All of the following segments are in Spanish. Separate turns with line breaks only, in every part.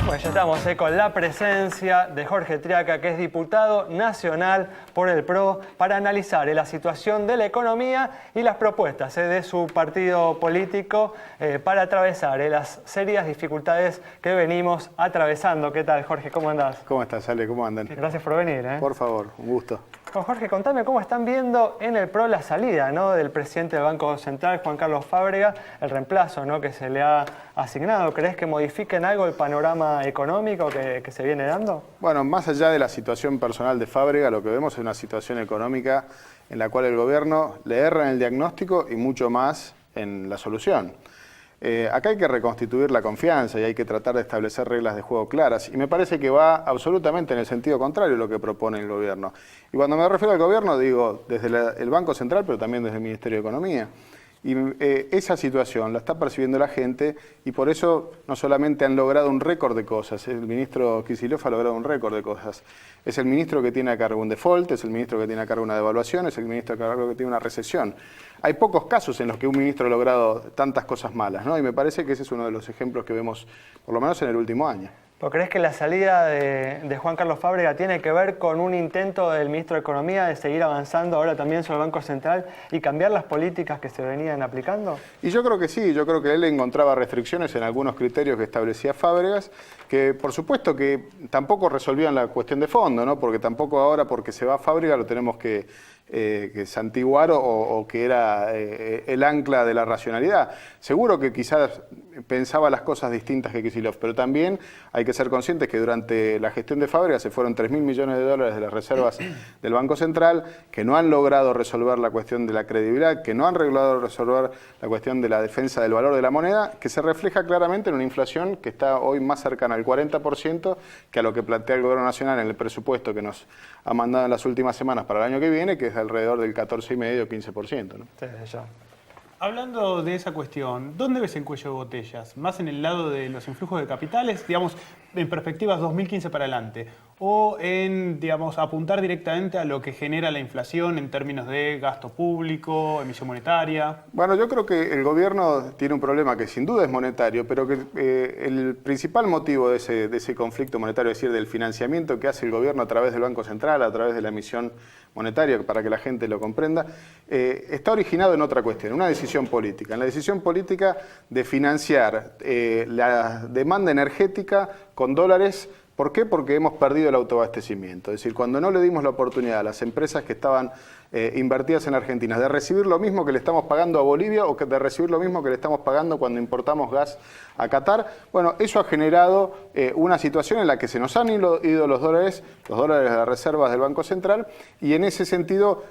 Pues ya estamos con la presencia de Jorge Triaca, que es diputado nacional por el PRO, para analizar la situación de la economía y las propuestas de su partido político para atravesar las serias dificultades que venimos atravesando. ¿Qué tal, Jorge? ¿Cómo andás?
¿Cómo estás, Ale? ¿Cómo andan?
Gracias por venir.
Por favor, un gusto.
Jorge, contame cómo están viendo en el PRO la salida, ¿no?, del presidente del Banco Central, Juan Carlos Fábrega, el reemplazo, ¿no?, que se le ha asignado. ¿Crees que modifiquen algo el panorama económico que se viene dando?
Bueno, más allá de la situación personal de Fábrega, lo que vemos es una situación económica en la cual el gobierno le erra en el diagnóstico y mucho más en la solución. Acá hay que reconstituir la confianza y hay que tratar de establecer reglas de juego claras. Y me parece que va absolutamente en el sentido contrario lo que propone el gobierno. Y cuando me refiero al gobierno, digo desde el Banco Central, pero también desde el Ministerio de Economía. Y esa situación la está percibiendo la gente y por eso no solamente han logrado un récord de cosas, el ministro Kicillof ha logrado un récord de cosas. Es el ministro que tiene a cargo un default, es el ministro que tiene a cargo una devaluación, es el ministro que tiene una recesión. Hay pocos casos en los que un ministro ha logrado tantas cosas malas, ¿no? Y me parece que ese es uno de los ejemplos que vemos, por lo menos en el último año.
¿Pero crees que la salida de Juan Carlos Fábrega tiene que ver con un intento del ministro de Economía de seguir avanzando ahora también sobre el Banco Central y cambiar las políticas que se venían aplicando?
Y yo creo que sí, yo creo que él encontraba restricciones en algunos criterios que establecía Fábregas, que por supuesto que tampoco resolvían la cuestión de fondo, ¿no? Porque tampoco ahora porque se va Fábrega lo tenemos que santiguar o que era el ancla de la racionalidad. Seguro que quizás pensaba las cosas distintas que Kicillof, pero también hay que ser conscientes que durante la gestión de Fábrega se fueron 3.000 millones de dólares de las reservas del Banco Central, que no han logrado resolver la cuestión de la credibilidad, que no han logrado resolver la cuestión de la defensa del valor de la moneda, que se refleja claramente en una inflación que está hoy más cercana al 40% que a lo que plantea el Gobierno Nacional en el presupuesto que nos ha mandado en las últimas semanas para el año que viene, que es alrededor del 14,5 o 15%, ¿no?
Sí, ya.
Hablando de esa cuestión, ¿dónde ves el cuello de botellas? ¿Más en el lado de los influjos de capitales, digamos, en perspectivas 2015 para adelante? ¿O en, digamos, apuntar directamente a lo que genera la inflación en términos de gasto público, emisión monetaria?
Bueno, yo creo que el gobierno tiene un problema que sin duda es monetario, pero que el principal motivo de ese conflicto monetario, es decir, del financiamiento que hace el gobierno a través del Banco Central, a través de la emisión monetaria, para que la gente lo comprenda, está originado en otra cuestión, una decisión política. En la decisión política de financiar la demanda energética con dólares. ¿Por qué? Porque hemos perdido el autoabastecimiento. Es decir, cuando no le dimos la oportunidad a las empresas que estaban invertidas en Argentina de recibir lo mismo que le estamos pagando a Bolivia o de recibir lo mismo que le estamos pagando cuando importamos gas a Qatar, bueno, eso ha generado una situación en la que se nos han ido los dólares de las reservas del Banco Central y en ese sentido,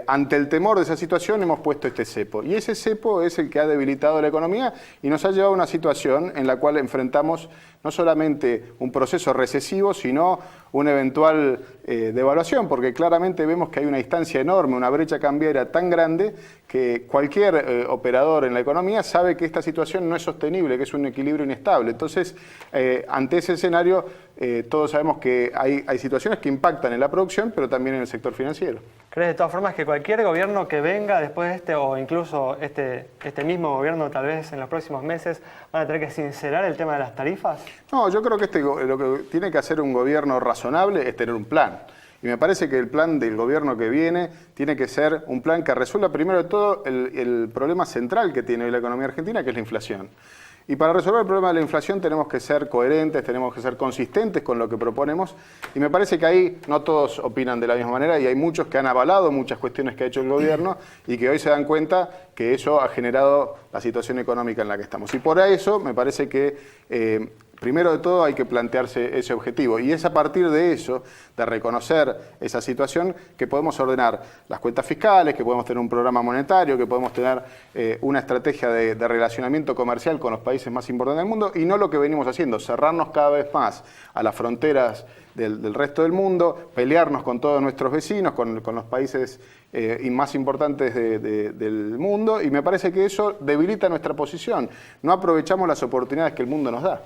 ante el temor de esa situación hemos puesto este cepo. Y ese cepo es el que ha debilitado la economía y nos ha llevado a una situación en la cual enfrentamos no solamente un proceso recesivo, sino una eventual devaluación, porque claramente vemos que hay una distancia enorme, una brecha cambiaria tan grande que cualquier operador en la economía sabe que esta situación no es sostenible, que es un equilibrio inestable. Entonces, ante ese escenario, todos sabemos que hay situaciones que impactan en la producción, pero también en el sector financiero.
¿Crees de todas formas que cualquier gobierno que venga después de este, o incluso este mismo gobierno tal vez en los próximos meses, van a tener que sincerar el tema de las tarifas?
No, yo creo que lo que tiene que hacer un gobierno razonable es tener un plan. Y me parece que el plan del gobierno que viene tiene que ser un plan que resuelva primero de todo el problema central que tiene hoy la economía argentina, que es la inflación. Y para resolver el problema de la inflación tenemos que ser coherentes, tenemos que ser consistentes con lo que proponemos. Y me parece que ahí no todos opinan de la misma manera y hay muchos que han avalado muchas cuestiones que ha hecho el gobierno y que hoy se dan cuenta que eso ha generado la situación económica en la que estamos. Y por eso me parece que primero de todo hay que plantearse ese objetivo y es a partir de eso, de reconocer esa situación, que podemos ordenar las cuentas fiscales, que podemos tener un programa monetario, que podemos tener una estrategia de relacionamiento comercial con los países más importantes del mundo y no lo que venimos haciendo, cerrarnos cada vez más a las fronteras del resto del mundo, pelearnos con todos nuestros vecinos, con los países más importantes del mundo y me parece que eso debilita nuestra posición. No aprovechamos las oportunidades que el mundo nos da.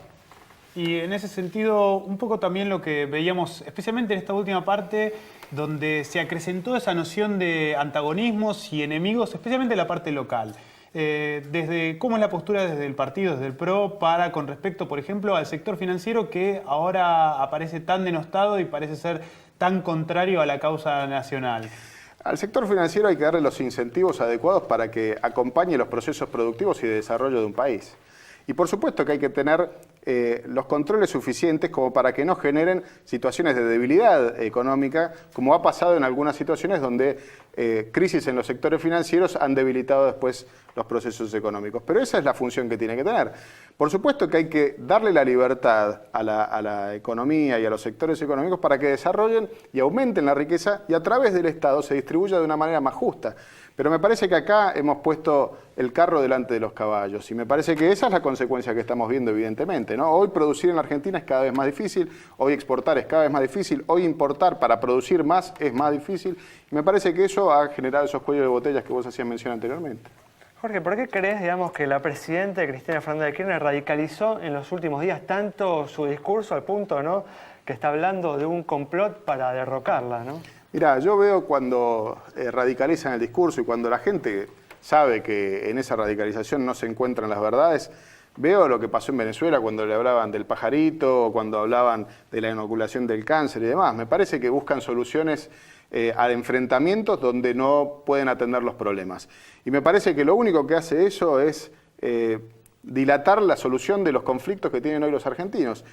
Y en ese sentido, un poco también lo que veíamos, especialmente en esta última parte, donde se acrecentó esa noción de antagonismos y enemigos, especialmente en la parte local. ¿Cómo es la postura desde el partido, desde el PRO, con respecto, por ejemplo, al sector financiero que ahora aparece tan denostado y parece ser tan contrario a la causa nacional?
Al sector financiero hay que darle los incentivos adecuados para que acompañe los procesos productivos y de desarrollo de un país. Y por supuesto que hay que tener los controles suficientes como para que no generen situaciones de debilidad económica, como ha pasado en algunas situaciones donde crisis en los sectores financieros han debilitado después los procesos económicos. Pero esa es la función que tiene que tener. Por supuesto que hay que darle la libertad a la economía y a los sectores económicos para que desarrollen y aumenten la riqueza y a través del Estado se distribuya de una manera más justa. Pero me parece que acá hemos puesto el carro delante de los caballos y me parece que esa es la consecuencia que estamos viendo evidentemente, ¿no? Hoy producir en la Argentina es cada vez más difícil, hoy exportar es cada vez más difícil, hoy importar para producir más es más difícil y me parece que eso ha generado esos cuellos de botellas que vos hacías mención anteriormente.
Jorge, ¿por qué crees, que la presidenta Cristina Fernández de Kirchner radicalizó en los últimos días tanto su discurso al punto, ¿no?, que está hablando de un complot para derrocarla, ¿no?
Mirá, yo veo cuando radicalizan el discurso y cuando la gente sabe que en esa radicalización no se encuentran las verdades, veo lo que pasó en Venezuela cuando le hablaban del pajarito, o cuando hablaban de la inoculación del cáncer y demás. Me parece que buscan soluciones a enfrentamientos donde no pueden atender los problemas. Y me parece que lo único que hace eso es dilatar la solución de los conflictos que tienen hoy los argentinos.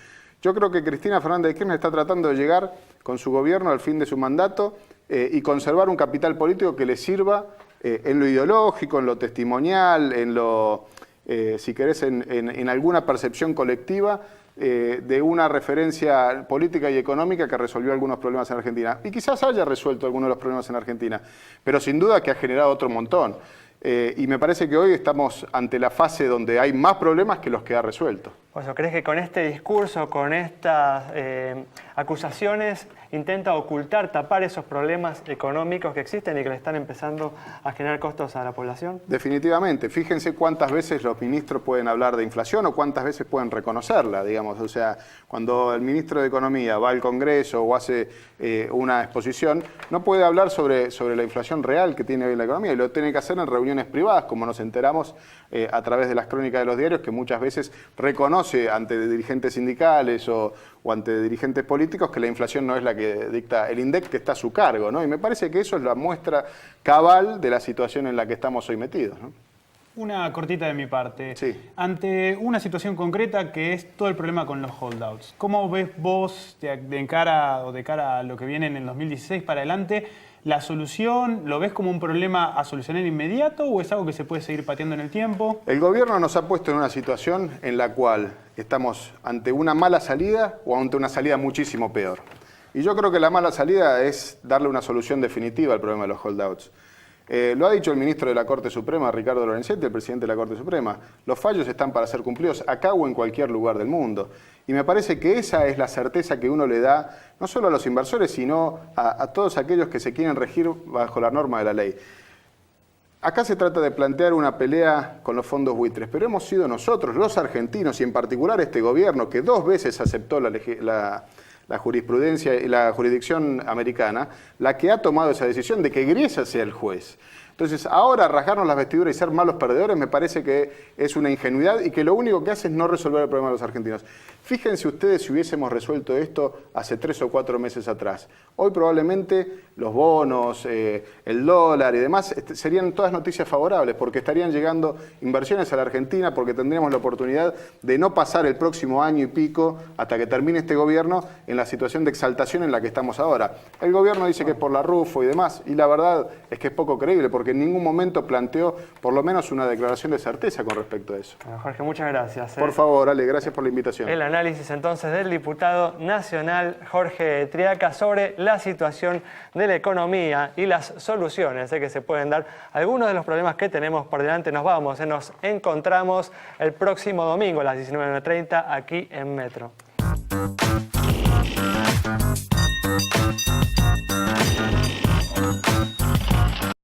Yo creo que Cristina Fernández de Kirchner está tratando de llegar con su gobierno al fin de su mandato y conservar un capital político que le sirva en lo ideológico, en lo testimonial, en lo, si querés, en alguna percepción colectiva de una referencia política y económica que resolvió algunos problemas en Argentina. Y quizás haya resuelto algunos de los problemas en Argentina, pero sin duda que ha generado otro montón. Y me parece que hoy estamos ante la fase donde hay más problemas que los que ha resuelto.
O sea, ¿crees que con este discurso, con estas acusaciones, intenta ocultar, tapar esos problemas económicos que existen y que le están empezando a generar costos a la población?
Definitivamente. Fíjense cuántas veces los ministros pueden hablar de inflación o cuántas veces pueden reconocerla, digamos. O sea, cuando el ministro de Economía va al Congreso o hace una exposición, no puede hablar sobre la inflación real que tiene hoy la economía y lo tiene que hacer en reuniones privadas, como nos enteramos a través de las crónicas de los diarios, que muchas veces reconoce ante dirigentes sindicales o ante dirigentes políticos que la inflación no es la que dicta el INDEC, que está a su cargo, ¿no? Y me parece que eso es la muestra cabal de la situación en la que estamos hoy metidos, ¿no?
Una cortita de mi parte.
Sí.
Ante una situación concreta que es todo el problema con los holdouts, ¿cómo ves vos de cara a lo que viene en el 2016 para adelante la solución? ¿Lo ves como un problema a solucionar inmediato o es algo que se puede seguir pateando en el tiempo?
El gobierno nos ha puesto en una situación en la cual estamos ante una mala salida o ante una salida muchísimo peor. Y yo creo que la mala salida es darle una solución definitiva al problema de los holdouts. Lo ha dicho el ministro de la Corte Suprema, Ricardo Lorenzetti, el presidente de la Corte Suprema. Los fallos están para ser cumplidos acá o en cualquier lugar del mundo. Y me parece que esa es la certeza que uno le da, no solo a los inversores, sino a todos aquellos que se quieren regir bajo la norma de la ley. Acá se trata de plantear una pelea con los fondos buitres, pero hemos sido nosotros, los argentinos, y en particular este gobierno, que 2 veces aceptó la jurisprudencia y la jurisdicción americana, la que ha tomado esa decisión de que Griesa sea el juez. Entonces, ahora rasgarnos las vestiduras y ser malos perdedores me parece que es una ingenuidad y que lo único que hace es no resolver el problema de los argentinos. Fíjense ustedes si hubiésemos resuelto esto hace 3 o 4 meses atrás. Hoy probablemente los bonos, el dólar y demás serían todas noticias favorables porque estarían llegando inversiones a la Argentina, porque tendríamos la oportunidad de no pasar el próximo año y pico hasta que termine este gobierno en la situación de exaltación en la que estamos ahora. El gobierno dice que es por la RUFO y demás, y la verdad es que es poco creíble porque en ningún momento planteó por lo menos una declaración de certeza con respecto a eso.
Bueno, Jorge, muchas gracias.
Por favor, Ale, gracias por la invitación.
El análisis entonces del diputado nacional Jorge Triaca sobre la situación de la economía y las soluciones que se pueden dar. Algunos de los problemas que tenemos por delante nos encontramos el próximo domingo a las 19:30 aquí en Metro.